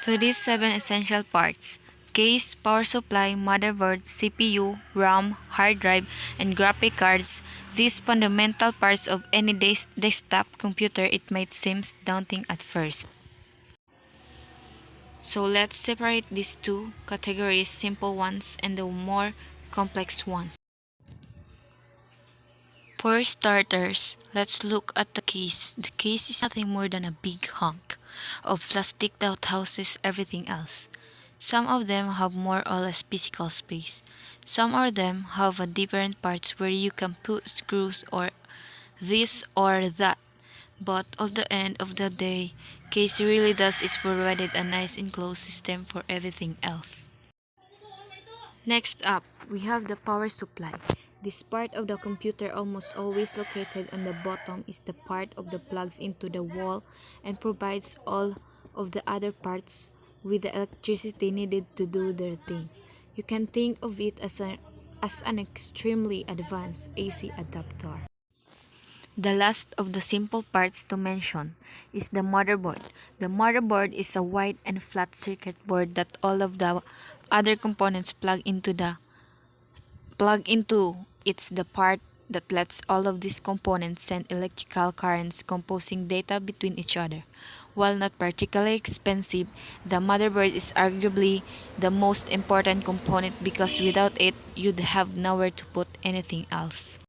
To these 7 essential parts: case, power supply, motherboard, CPU, RAM, hard drive, and graphic cards, these fundamental parts of any desktop computer, it might seem daunting at first. So let's separate these two categories, simple ones and the more complex ones. For starters, let's look at the case. The case is nothing more than a big hunk of plastic that houses everything else. Some of them have more or less physical space. Some of them have a different parts where you can put screws or this or that. But at the end of the day, case really does is provided a nice enclosed system for everything else. Next up, we have the power supply. This part of the computer, almost always located on the bottom, is the part of the plugs into the wall and provides all of the other parts with the electricity needed to do their thing. You can think of it as an extremely advanced AC adapter. The last of the simple parts to mention is the motherboard. The motherboard is a wide and flat circuit board that all of the other components plug into. It's the part that lets all of these components send electrical currents composing data between each other. While not particularly expensive, the motherboard is arguably the most important component because without it, you'd have nowhere to put anything else.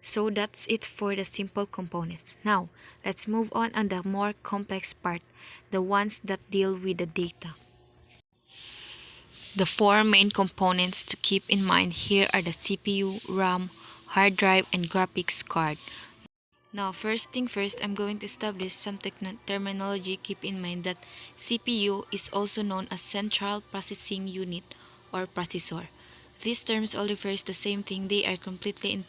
So that's it for the simple components. Now, let's move on the more complex part, the ones that deal with the data. The 4 main components to keep in mind here are the CPU, RAM, hard drive, and graphics card. Now, first thing first, I'm going to establish some terminology. Keep in mind that CPU is also known as Central Processing Unit or processor. These terms all refers the same thing. They are completely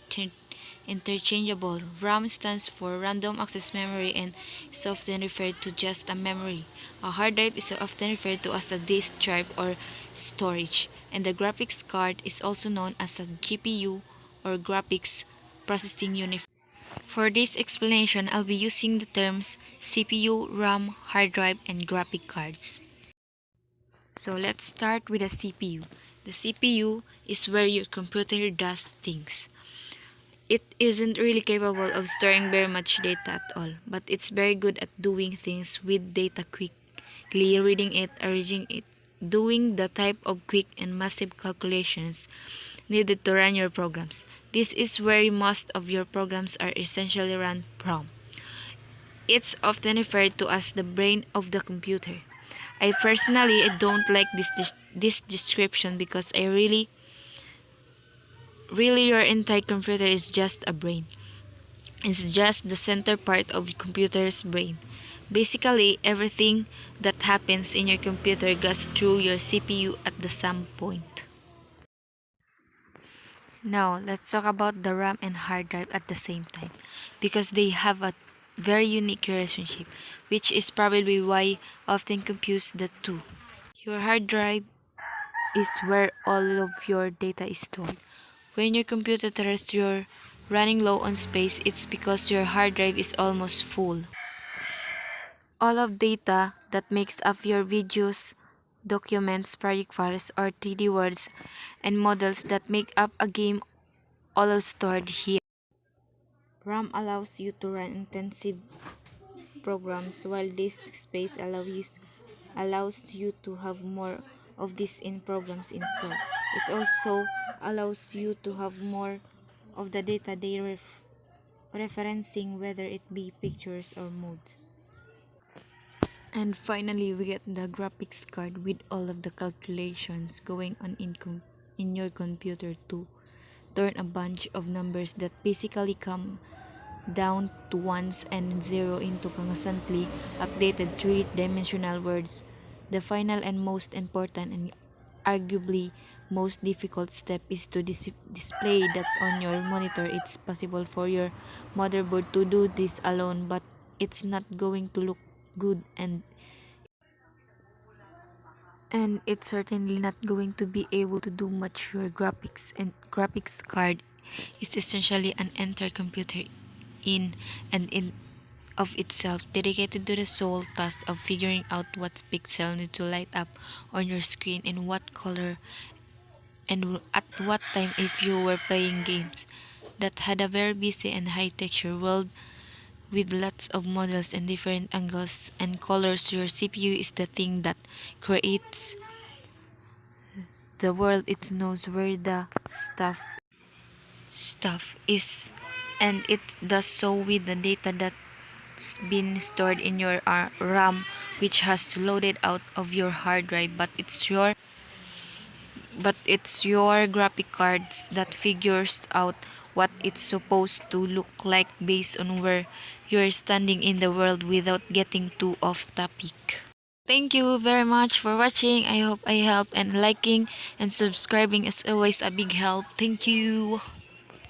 interchangeable. RAM stands for Random Access Memory and is often referred to just a memory. A hard drive is often referred to as a disk drive or storage. And the graphics card is also known as a GPU or Graphics Processing Unit. For this explanation, I'll be using the terms CPU, RAM, hard drive, and graphic cards. So let's start with the CPU. The CPU is where your computer does things. It isn't really capable of storing very much data at all, but it's very good at doing things with data quickly, reading it, arranging it, doing the type of quick and massive calculations needed to run your programs. This is where most of your programs are essentially run from. It's often referred to as the brain of the computer. I personally don't like this description because I really your entire computer is just a brain. It's just the center part of your computer's brain. Basically, everything that happens in your computer goes through your CPU at the some point. Now, let's talk about the RAM and hard drive at the same time because they have a very unique relationship, which is probably why I often confuse the two. Your hard drive is where all of your data is stored. When your computer tells you're running low on space, it's because your hard drive is almost full. All of data that makes up your videos, documents, project files, or 3D words and models that make up a game all are stored here. RAM allows you to run intensive programs while disk space allows you to have more of these in programs installed. It also allows you to have more of the data they referencing, whether it be pictures or modes. And finally, we get the graphics card with all of the calculations going on in your computer to turn a bunch of numbers that basically come down to ones and zero into constantly updated three-dimensional words. The final and most important and arguably most difficult step is to display that on your monitor. It's possible for your motherboard to do this alone, but it's not going to look good and it's certainly not going to be able to do much. Your graphics card is essentially an entire computer in and in of itself, dedicated to the sole task of figuring out what pixel need to light up on your screen and what color and at what time if you were playing games that had a very busy and high texture world with lots of models and different angles and colors. Your CPU is the thing that creates the world. It knows where the stuff is, and it does so with the data that's been stored in your RAM, which has loaded out of your hard drive. But it's your graphic cards that figures out what it's supposed to look like based on where you're standing in the world without getting too off topic. Thank you very much for watching. I hope I helped, and liking and subscribing is always a big help. Thank you.